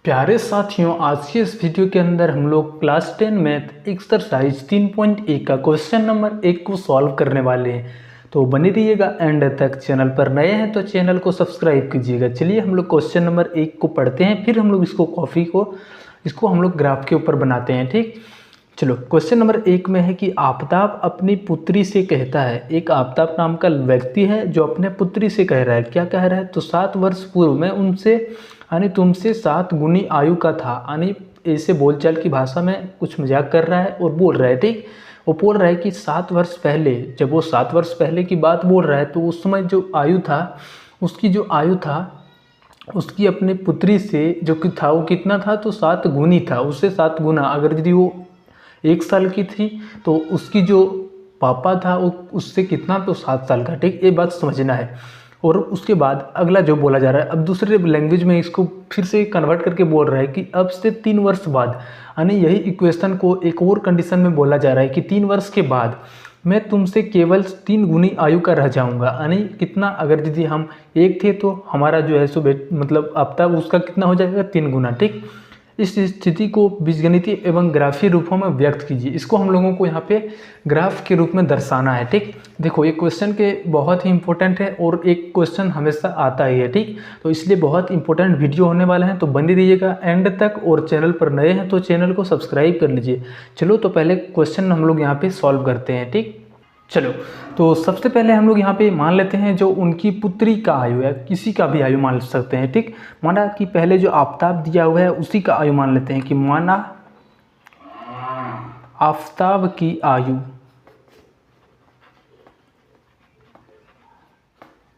प्यारे साथियों, आज की इस वीडियो के अंदर हम लोग क्लास 10 मैथ एक्सरसाइज 3.1 का क्वेश्चन नंबर 1 को सॉल्व करने वाले हैं। तो बने रहिएगा एंड तक। चैनल पर नए हैं तो चैनल को सब्सक्राइब कीजिएगा। चलिए हम लोग क्वेश्चन नंबर 1 को पढ़ते हैं, फिर हम लोग इसको हम लोग ग्राफ के ऊपर बनाते हैं। ठीक, चलो क्वेश्चन नंबर 1 में है कि आफताब अपनी पुत्री से कहता है। एक आफताब नाम का व्यक्ति है जो अपने पुत्री से कह रहा है, क्या कह रहा है, तो 7 वर्ष पूर्व में उनसे यानी तुमसे 7 गुनी आयु का था। यानी ऐसे बोलचाल की भाषा में कुछ मजाक कर रहा है और बोल रहा है। ठीक, वो बोल रहा है कि 7 वर्ष पहले, जब वो 7 वर्ष पहले की बात बोल रहा है तो उस समय जो आयु था, उसकी अपने पुत्री से जो कि था वो कितना था, तो 7 गुनी था। उससे 7 गुना, अगर यदि वो 1 साल की थी तो उसकी जो पापा था वो उससे कितना, तो 7 साल का। ठीक, ये बात समझना है। और उसके बाद अगला जो बोला जा रहा है, अब दूसरे लैंग्वेज में इसको फिर से कन्वर्ट करके बोल रहा है कि अब से 3 वर्ष बाद, यानी यही इक्वेशन को एक और कंडीशन में बोला जा रहा है कि 3 वर्ष के बाद मैं तुमसे केवल 3 गुनी आयु का रह जाऊंगा। यानी कितना, अगर यदि हम 1 थे तो हमारा जो है सो मतलब अब तक उसका कितना हो जाएगा, 3 गुना। ठीक, इस स्थिति को बीजगणितीय एवं ग्राफीय रूपों में व्यक्त कीजिए। इसको हम लोगों को यहाँ पे ग्राफ के रूप में दर्शाना है। ठीक, देखो ये क्वेश्चन के बहुत ही इंपॉर्टेंट है और एक क्वेश्चन हमेशा आता ही है। ठीक, तो इसलिए बहुत इंपॉर्टेंट वीडियो होने वाला है, तो बने रहिएगा एंड तक। और चैनल पर नए हैं तो चैनल को सब्सक्राइब कर लीजिए। चलो तो पहले क्वेश्चन हम लोग यहाँ पे सॉल्व करते हैं। ठीक, चलो तो सबसे पहले हम लोग यहाँ पे मान लेते हैं जो उनकी पुत्री का आयु है, किसी का भी आयु मान सकते हैं। ठीक, माना कि पहले जो आफताब दिया हुआ है उसी का आयु मान लेते हैं कि माना आफताब की आयु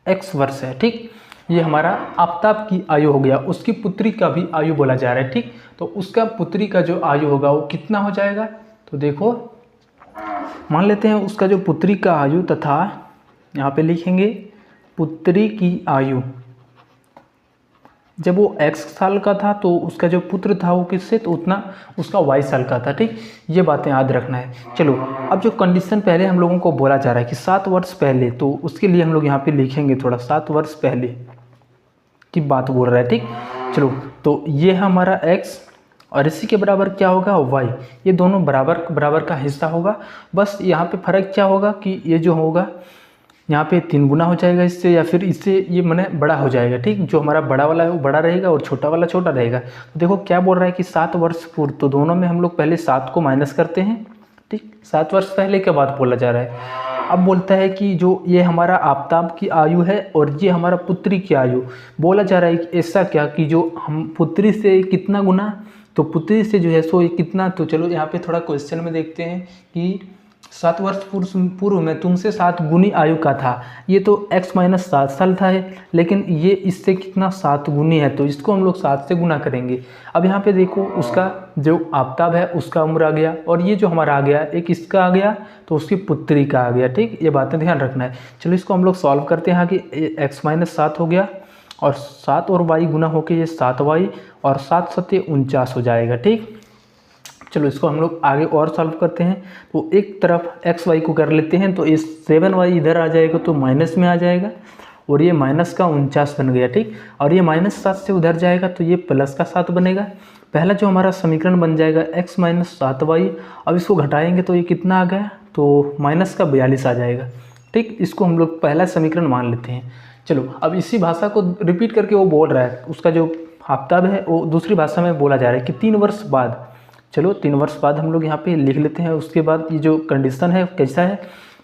x वर्ष है। ठीक, ये हमारा आफताब की आयु हो गया। उसकी पुत्री का भी आयु बोला जा रहा है। ठीक, तो उसका पुत्री का जो आयु होगा वो कितना हो जाएगा, तो देखो मान लेते हैं उसका जो पुत्री का आयु तथा यहाँ पे लिखेंगे पुत्री की आयु, जब वो x साल का था तो उसका जो पुत्र था वो किससे, तो उतना उसका y साल का था। ठीक, ये बातें याद रखना है। चलो अब जो कंडीशन पहले हम लोगों को बोला जा रहा है कि 7 वर्ष पहले, तो उसके लिए हम लोग यहाँ पे लिखेंगे थोड़ा 7 वर्ष पहले की बात बोल रहा है। ठीक, चलो तो ये हमारा x और इसी के बराबर क्या होगा, y। ये दोनों बराबर बराबर का हिस्सा होगा। बस यहाँ पे फर्क क्या होगा कि ये जो होगा यहाँ पे 3 गुना हो जाएगा इससे, या फिर इससे ये माने बड़ा हो जाएगा। ठीक, जो हमारा बड़ा वाला है वो बड़ा रहेगा और छोटा वाला छोटा रहेगा। तो देखो क्या बोल रहा है कि 7 वर्ष पूर्व, तो दोनों में हम लोग पहले 7 को माइनस करते हैं। ठीक, 7 वर्ष पहले के बाद बोला जा रहा है। अब बोलता है कि जो ये हमारा आफताब की आयु है और ये हमारा पुत्री की आयु, बोला जा रहा है कि ऐसा क्या कि जो हम पुत्री से कितना गुना, तो पुत्री से जो है सो ये कितना, तो चलो यहाँ पे थोड़ा क्वेश्चन में देखते हैं कि 7 वर्ष पूर्व में तुमसे 7 गुनी आयु का था। ये तो x माइनस 7 साल था है, लेकिन ये इससे कितना 7 गुनी है, तो इसको हम लोग 7 से गुना करेंगे। अब यहाँ पे देखो उसका जो आफताब है उसका उम्र आ गया, और ये जो हमारा आ गया एक इसका आ गया, तो उसकी पुत्री का आ गया। ठीक, ये बातें ध्यान रखना है। चलो इसको हम लोग सॉल्व करते हैं कि x माइनस 7 हो गया और 7 और y गुना होके ये 7y और 7 सत्ते 49 हो जाएगा। ठीक, चलो इसको हम लोग आगे और सॉल्व करते हैं। तो एक तरफ एक्स वाई को कर लेते हैं, तो ये 7y इधर आ जाएगा तो माइनस में आ जाएगा, और ये माइनस का 49 बन गया। ठीक, और ये -7 से उधर जाएगा तो ये प्लस का 7 बनेगा। पहला जो हमारा समीकरण बन जाएगा x माइनस 7y। अब इसको घटाएंगे तो ये कितना आ गया, तो माइनस का 42 आ जाएगा। ठीक, इसको हम लोग पहला समीकरण मान लेते हैं। चलो अब इसी भाषा को रिपीट करके वो बोल रहा है, उसका जो आफताब है वो दूसरी भाषा में बोला जा रहा है कि 3 वर्ष बाद। चलो 3 वर्ष बाद हम लोग यहाँ पे लिख लेते हैं। उसके बाद ये जो कंडीशन है कैसा है,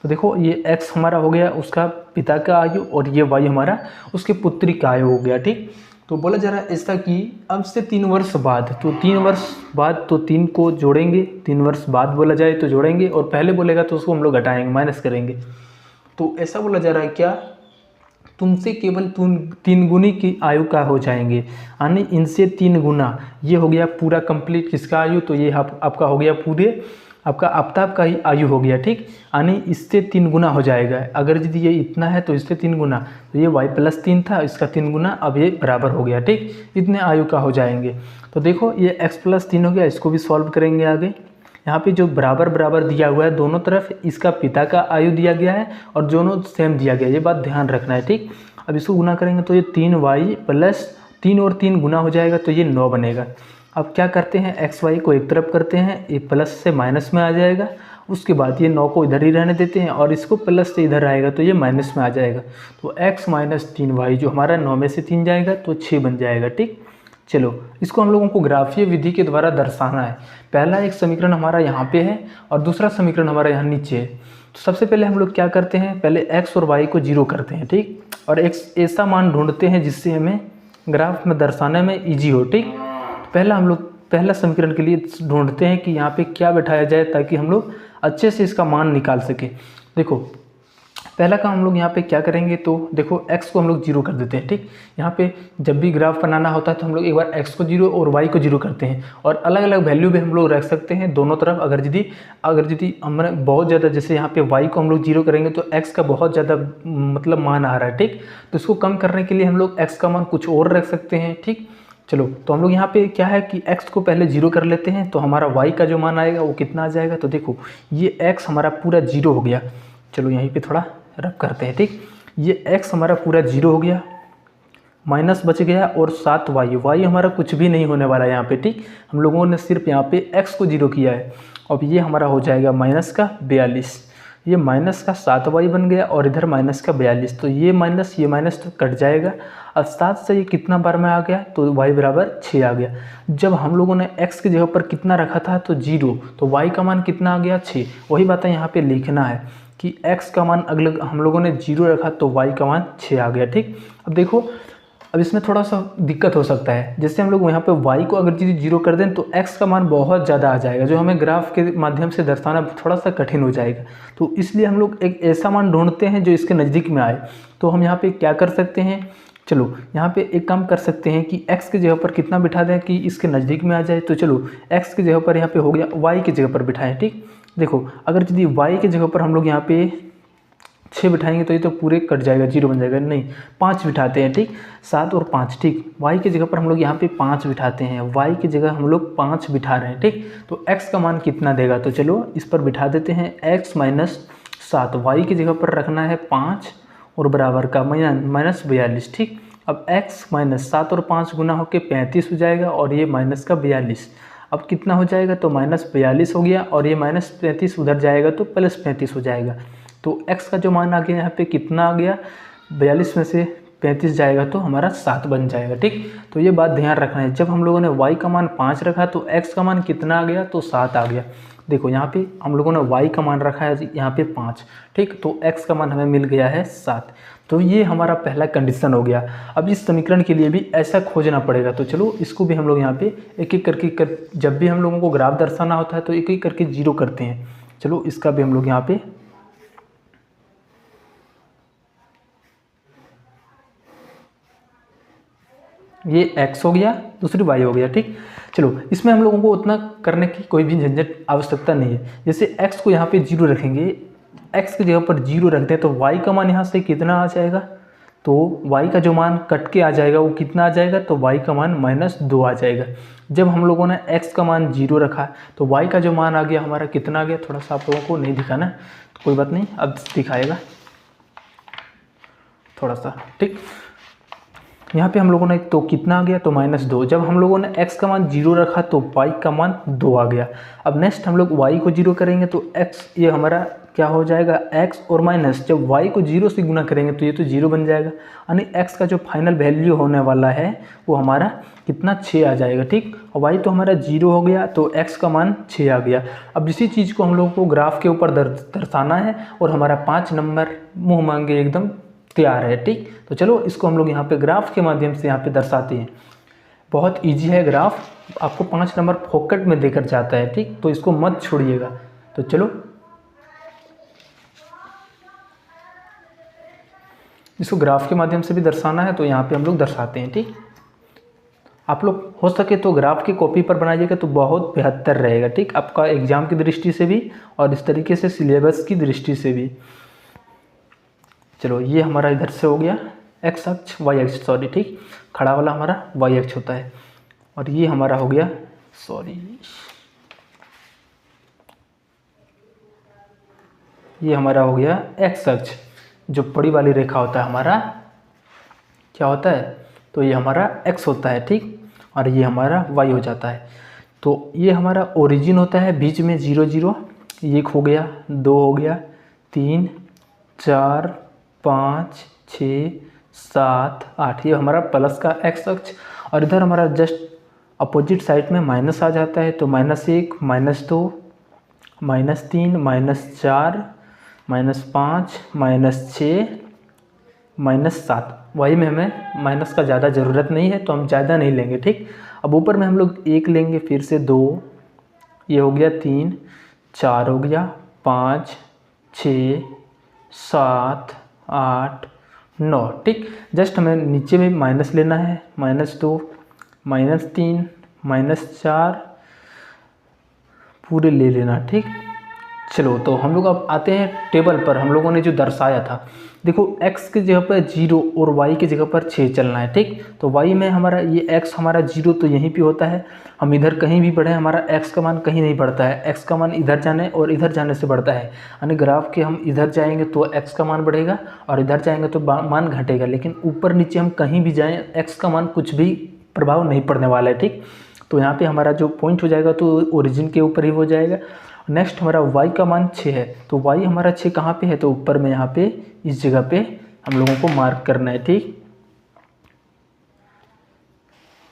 तो देखो ये x हमारा हो गया उसका पिता का आयु, और ये y हमारा उसके पुत्री का आयु हो गया। ठीक, तो बोला जा रहा है ऐसा कि अब से 3 वर्ष बाद, तो 3 वर्ष बाद तो 3 को जोड़ेंगे, 3 वर्ष बाद बोला जाए तो जोड़ेंगे, और पहले बोलेगा तो उसको हम लोग घटाएंगे, माइनस करेंगे। तो ऐसा बोला जा रहा है क्या, तुमसे केवल 3 गुनी की आयु का हो जाएंगे, यानी इनसे 3 गुना। ये हो गया पूरा कंप्लीट किसका आयु, तो ये आपका हो गया पूरे आपका आफताब का ही आयु हो गया। ठीक, यानी इससे 3 गुना हो जाएगा। अगर यदि ये इतना है तो इससे 3 गुना, तो ये y प्लस 3 था, इसका 3 गुना, अब ये बराबर हो गया। ठीक, इतने आयु का हो जाएंगे। तो देखो ये x प्लस 3 हो गया, इसको भी सॉल्व करेंगे आगे। यहाँ पे जो बराबर बराबर दिया हुआ है दोनों तरफ, इसका पिता का आयु दिया गया है और दोनों सेम दिया गया है, ये बात ध्यान रखना है। ठीक, अब इसको गुना करेंगे तो ये 3y प्लस 3 और 3 गुना हो जाएगा तो ये 9 बनेगा। अब क्या करते हैं, एक्स वाई को एक तरफ करते हैं, ये प्लस से माइनस में आ जाएगा। उसके बाद ये 9 को इधर ही रहने देते हैं और इसको प्लस से इधर आएगा तो ये माइनस में आ जाएगा। तो x माइनस 3y जो हमारा 9 में से 3 जाएगा तो 6 बन जाएगा। ठीक, चलो इसको हम लोगों को ग्राफीय विधि के द्वारा दर्शाना है। पहला एक समीकरण हमारा यहाँ पे है और दूसरा समीकरण हमारा यहाँ नीचे है। तो सबसे पहले हम लोग क्या करते हैं, पहले x और y को 0 करते हैं। ठीक, और एक ऐसा मान ढूंढते हैं जिससे हमें ग्राफ में दर्शाने में ईजी हो। ठीक, पहला हम लोग पहला समीकरण के लिए ढूंढते हैं कि यहाँ पे क्या बैठाया जाए ताकि हम लोग अच्छे से इसका मान निकाल सके। देखो पहला काम हम लोग यहाँ पे क्या करेंगे, तो देखो x को हम लोग 0 कर देते हैं। ठीक, यहाँ पे जब भी ग्राफ बनाना होता है तो हम लोग एक बार x को 0 और y को 0 करते हैं और अलग अलग वैल्यू भी हम लोग रख सकते हैं दोनों तरफ। अगर यदि हमने बहुत ज़्यादा, जैसे यहाँ पे y को हम लोग 0 करेंगे तो x का बहुत ज़्यादा मतलब मान आ रहा है। ठीक, तो इसको कम करने के लिए हम लोग x का मान कुछ और रख सकते हैं। ठीक, चलो तो हम लोग यहाँ पे क्या है कि x को पहले 0 कर लेते हैं तो हमारा y का जो मान आएगा वो कितना आ जाएगा। तो देखो ये x हमारा पूरा 0 हो गया। चलो यहीं पे थोड़ा रब करते हैं। ठीक, ये x हमारा पूरा 0 हो गया, माइनस बच गया और 7y हमारा कुछ भी नहीं होने वाला है यहाँ पे। ठीक, हम लोगों ने सिर्फ यहाँ पे x को 0 किया है। अब ये हमारा हो जाएगा माइनस का 42, ये माइनस का 7y बन गया और इधर माइनस का 42। तो ये माइनस तो कट जाएगा। अब 7 से ये कितना बार में आ गया, तो y बराबर 6 आ गया। जब हम लोगों ने x की जगह पर कितना रखा था तो 0, तो y का मान कितना आ गया 6। वही बात है यहाँ पे लिखना है कि x का मान अगले हम लोगों ने 0 रखा तो y का मान 6 आ गया। ठीक, अब देखो अब इसमें थोड़ा सा दिक्कत हो सकता है। जैसे हम लोग यहाँ पे y को अगर 0 कर दें तो x का मान बहुत ज़्यादा आ जाएगा, जो हमें ग्राफ के माध्यम से दर्शाना थोड़ा सा कठिन हो जाएगा। तो इसलिए हम लोग एक ऐसा मान ढूंढते हैं जो इसके नज़दीक में आए। तो हम यहाँ पे क्या कर सकते हैं, चलो यहाँ पे एक काम कर सकते हैं कि x की जगह पर कितना बिठा दें कि इसके नज़दीक में आ जाए। तो चलो x की जगह पर यहाँ पे हो गया, y की जगह पर बिठाएं। ठीक, देखो अगर यदि y की जगह पर हम लोग यहाँ पे 6 बिठाएंगे तो ये तो पूरे कट जाएगा, 0 बन जाएगा। नहीं, 5 बिठाते हैं। ठीक, 7 और 5। ठीक, y की जगह पर हम लोग यहाँ पे 5 बिठाते हैं, y की जगह हम लोग 5 बिठा रहे हैं। ठीक, तो x का मान कितना देगा, तो चलो इस पर बिठा देते हैं x माइनस 7, y की जगह पर रखना है 5 और बराबर का माइनस 42। ठीक, अब x माइनस 7 और 5 गुना होकर 35 हो जाएगा और ये माइनस का 42। अब कितना हो जाएगा, तो माइनस 42 हो गया और ये माइनस 35 उधर जाएगा तो प्लस 35 हो जाएगा। तो x का जो मान आ गया यहाँ पे कितना आ गया, 42 में से 35 जाएगा तो हमारा 7 बन जाएगा। ठीक, तो ये बात ध्यान रखना है। जब हम लोगों ने y का मान 5 रखा तो x का मान कितना आ गया, तो 7 आ गया। देखो यहाँ पे हम लोगों ने y का मान रखा है यहाँ पे 5। ठीक, तो x का मान हमें मिल गया है 7। तो ये हमारा पहला कंडीशन हो गया। अब इस समीकरण के लिए भी ऐसा खोजना पड़ेगा। तो चलो इसको भी हम लोग यहाँ पे एक एक करके जब भी हम लोगों को ग्राफ दर्शाना होता है तो एक एक करके 0 करते हैं। चलो इसका भी हम लोग यहाँ पे ये x हो गया, दूसरी y हो गया। ठीक, चलो इसमें हम लोगों को उतना करने की कोई भी झंझट आवश्यकता नहीं है। जैसे x को यहाँ पे 0 रखेंगे, x की जगह पर 0 रखते हैं तो y का मान यहाँ से कितना आ जाएगा, तो y का जो मान कट के आ जाएगा वो कितना आ जाएगा, तो y का मान -2 आ जाएगा। जब हम लोगों ने x का मान 0 रखा तो y का जो मान आ गया हमारा कितना आ गया, थोड़ा सा आप लोगों को नहीं दिखाना तो कोई बात नहीं, अब दिखाएगा थोड़ा सा। ठीक, यहाँ पे हम लोगों ने तो कितना आ गया, तो -2। जब हम लोगों ने x का मान 0 रखा तो y का मान 2 आ गया। अब नेक्स्ट हम लोग y को 0 करेंगे तो x ये हमारा क्या हो जाएगा, x और माइनस जब y को 0 से गुना करेंगे तो ये तो 0 बन जाएगा, यानी x का जो फाइनल वैल्यू होने वाला है वो हमारा कितना 6 आ जाएगा। ठीक, और y तो हमारा 0 हो गया तो x का मान 6 आ गया। अब इसी चीज़ को हम लोगों को ग्राफ के ऊपर दर्शाना है और हमारा 5 नंबर मुँह मांगे एकदम तैयार है। ठीक, तो चलो इसको हम लोग यहाँ पे ग्राफ के माध्यम से यहाँ पे दर्शाते हैं। बहुत इजी है ग्राफ, आपको 5 नंबर फोकट में देकर जाता है। ठीक, तो इसको मत छोड़िएगा। तो चलो इसको ग्राफ के माध्यम से भी दर्शाना है तो यहाँ पे हम लोग दर्शाते हैं। ठीक, आप लोग हो सके तो ग्राफ की कॉपी पर बनाइएगा तो बहुत बेहतर रहेगा। ठीक, आपका एग्जाम की दृष्टि से भी और इस तरीके से सिलेबस की दृष्टि से भी। चलो ये हमारा इधर से हो गया x अक्ष y अक्ष, सॉरी। ठीक, खड़ा वाला हमारा y अक्ष होता है और ये हमारा हो गया, सॉरी, ये हमारा हो गया x अक्ष। जो बड़ी वाली रेखा होता है हमारा क्या होता है, तो ये हमारा x होता है, ठीक, और ये हमारा y हो जाता है। तो ये हमारा ओरिजिन होता है, बीच में 0 0, 1 हो गया, 2 हो गया, 3 4 5 6 7 8, ये हमारा प्लस का x अक्ष, और इधर हमारा जस्ट अपोजिट साइड में माइनस आ जाता है। तो -1 -2 -3 -4 -5 -6 -7, वही में हमें माइनस का ज़्यादा ज़रूरत नहीं है तो हम ज़्यादा नहीं लेंगे, ठीक। अब ऊपर में हम लोग 1 लेंगे, फिर से 2, ये हो गया 3 4 हो गया, 5 6 7 8 9, ठीक। जस्ट हमें नीचे में माइनस लेना है, -2 -3 -4 पूरे ले लेना, ठीक। चलो तो हम लोग अब आते हैं टेबल पर। हम लोगों ने जो दर्शाया था, देखो x की जगह पर 0 और y की जगह पर 6 चलना है, ठीक। तो y में हमारा ये x हमारा 0 तो यहीं पे होता है, हम इधर कहीं भी बढ़े हमारा x का मान कहीं नहीं बढ़ता है, x का मान इधर जाने और इधर जाने से बढ़ता है। यानी ग्राफ के हम इधर जाएंगे तो x का मान बढ़ेगा और इधर जाएंगे तो मान घटेगा, लेकिन ऊपर नीचे हम कहीं भी जाएँ x का मान कुछ भी प्रभाव नहीं पड़ने वाला है, ठीक। तो यहाँ पर हमारा जो पॉइंट हो जाएगा तो ओरिजिन के ऊपर ही हो जाएगा। नेक्स्ट हमारा y का मान 6 है, तो y हमारा 6 कहाँ पे है, तो ऊपर में यहाँ पे इस जगह पे हम लोगों को मार्क करना है, ठीक।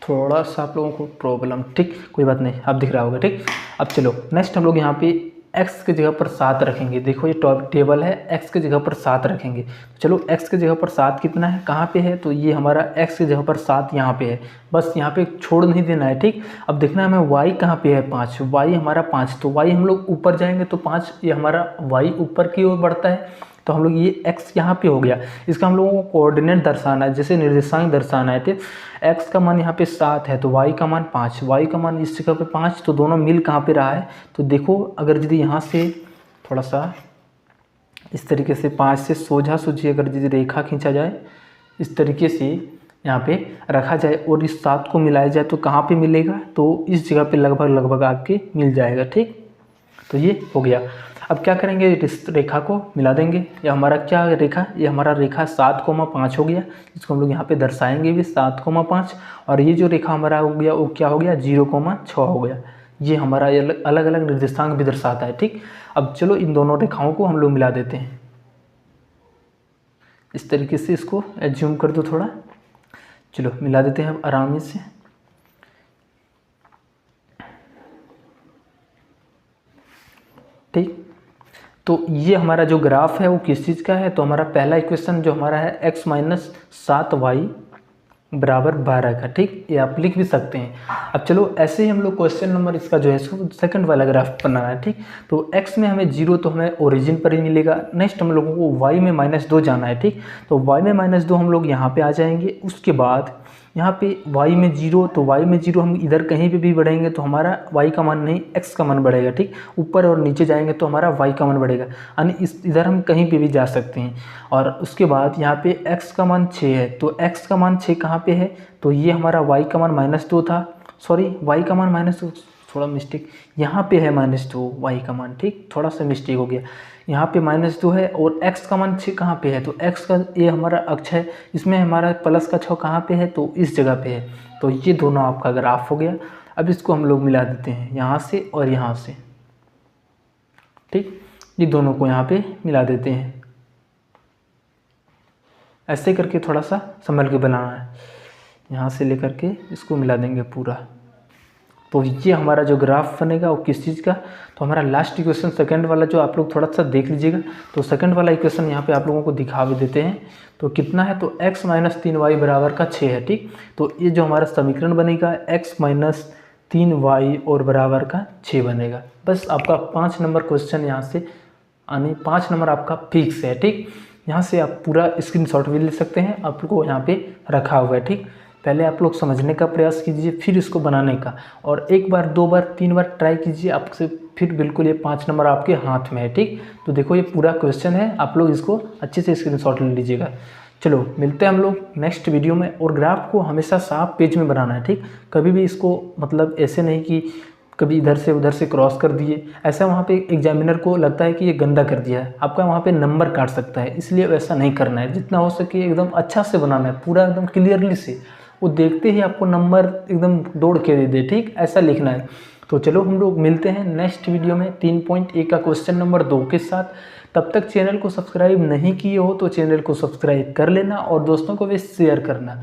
थोड़ा सा आप लोगों को प्रॉब्लम, ठीक, कोई बात नहीं, अब दिख रहा होगा, ठीक। अब चलो नेक्स्ट हम लोग यहाँ पे x की जगह पर 7 रखेंगे। देखो ये टेबल है, x की जगह पर 7 रखेंगे। चलो x की जगह पर 7 कितना है, कहाँ पे है, तो ये हमारा x की जगह पर 7 यहाँ पे है, बस यहाँ पे छोड़ नहीं देना है, ठीक। अब देखना है हमें y कहाँ पे है, 5, y हमारा 5, तो y हम लोग ऊपर जाएंगे तो 5, ये हमारा y ऊपर की ओर बढ़ता है, तो हम लोग ये x यहाँ पे हो गया। इसका हम लोगों को कोऑर्डिनेट दर्शाना है, जैसे निर्देशांक दर्शाना है, ठीक। x का मान यहाँ पे 7 है तो y का मान 5, y का मान इस जगह पे 5, तो दोनों मिल कहाँ पे रहा है, तो देखो अगर यदि यहाँ से थोड़ा सा इस तरीके से 5 से सोझा सूझी अगर यदि रेखा खींचा जाए, इस तरीके से यहाँ पे रखा जाए और इस 7 को मिलाया जाए तो कहाँ पे मिलेगा, तो इस जगह पे लगभग आपके मिल जाएगा, ठीक। तो ये हो गया। अब क्या करेंगे, इस रेखा को मिला देंगे। ये हमारा क्या रेखा, ये हमारा रेखा 7,5 हो गया, इसको हम लोग यहाँ पे दर्शाएंगे भी 7,5, और ये जो रेखा हमारा हो गया वो क्या हो गया, 0,6 हो गया। ये हमारा अलग अलग निर्देशांक भी दर्शाता है, ठीक। अब चलो इन दोनों रेखाओं को हम लोग मिला देते हैं, इस तरीके से इसको एज्यूम कर दो थोड़ा। चलो मिला देते हैं आराम से, ठीक। तो ये हमारा जो ग्राफ है वो किस चीज़ का है, तो हमारा पहला इक्वेशन जो हमारा है x - 7y बराबर 12 का, ठीक। ये आप लिख भी सकते हैं। अब चलो ऐसे ही हम लोग क्वेश्चन नंबर इसका जो है सेकंड वाला ग्राफ बनाना है, ठीक। तो x में हमें 0 तो हमें ओरिजिन पर ही मिलेगा। नेक्स्ट हम लोगों को y में -2 जाना है, ठीक। तो y में -2 हम लोग यहाँ पे आ जाएंगे। उसके बाद यहाँ पे y में 0, तो y में 0 हम इधर कहीं पे भी बढ़ेंगे तो हमारा y का मान नहीं x का मान बढ़ेगा, ठीक। ऊपर और नीचे जाएंगे तो हमारा y का मान बढ़ेगा, यानी इधर हम कहीं पे भी जा सकते हैं। और उसके बाद यहाँ पे x का मान 6 है, तो x का मान 6 कहाँ पे है, तो ये हमारा y का मान -2 था, सॉरी y का मान -2, थोड़ा मिस्टेक, यहाँ पे है -2 y का मान, ठीक, थोड़ा सा मिस्टेक हो गया। यहाँ पे -2 है और x का मान 6 कहाँ पे है, तो x का ये हमारा अक्ष है, इसमें हमारा प्लस का 6 कहाँ पे है, तो इस जगह पे है। तो ये दोनों आपका ग्राफ हो गया। अब इसको हम लोग मिला देते हैं यहाँ से और यहाँ से, ठीक। ये दोनों को यहाँ पे मिला देते हैं, ऐसे करके थोड़ा सा संभल के बनाना है, यहाँ से लेकर के इसको मिला देंगे पूरा। तो ये हमारा जो ग्राफ बनेगा वो किस चीज़ का, तो हमारा लास्ट इक्वेशन सेकंड वाला जो आप लोग थोड़ा सा देख लीजिएगा। तो सेकंड वाला इक्वेशन यहाँ पे आप लोगों को दिखा भी देते हैं। तो कितना है, तो x - 3y बराबर का 6 है, ठीक। तो ये जो हमारा समीकरण बनेगा x - 3y और बराबर का 6 बनेगा। बस आपका 5 नंबर क्वेश्चन यहाँ से आने 5 नंबर आपका फिक्स है, ठीक। यहाँ से आप पूरा स्क्रीनशॉट भी ले सकते हैं, आपको यहाँ पे रखा हुआ है, ठीक। पहले आप लोग समझने का प्रयास कीजिए, फिर इसको बनाने का, और 1 बार 2 बार 3 बार ट्राई कीजिए, आपसे फिर बिल्कुल ये 5 नंबर आपके हाथ में है, ठीक। तो देखो ये पूरा क्वेश्चन है, आप लोग इसको अच्छे से स्क्रीनशॉट ले लीजिएगा। चलो मिलते हैं हम लोग नेक्स्ट वीडियो में। और ग्राफ को हमेशा साफ पेज में बनाना है, ठीक। कभी भी इसको मतलब ऐसे नहीं कि कभी इधर से उधर से क्रॉस कर दिए, ऐसा वहाँ पे एग्जामिनर को लगता है कि ये गंदा कर दिया है, आपका वहाँ पे नंबर काट सकता है, इसलिए वैसा नहीं करना है। जितना हो सके एकदम अच्छा से बनाना है, पूरा एकदम क्लियरली से, वो देखते ही आपको नंबर एकदम दौड़ के दे दे, ठीक ऐसा लिखना है। तो चलो हम लोग मिलते हैं नेक्स्ट वीडियो में 3.1 का क्वेश्चन नंबर 2 के साथ। तब तक चैनल को सब्सक्राइब नहीं किए हो तो चैनल को सब्सक्राइब कर लेना और दोस्तों को भी शेयर करना।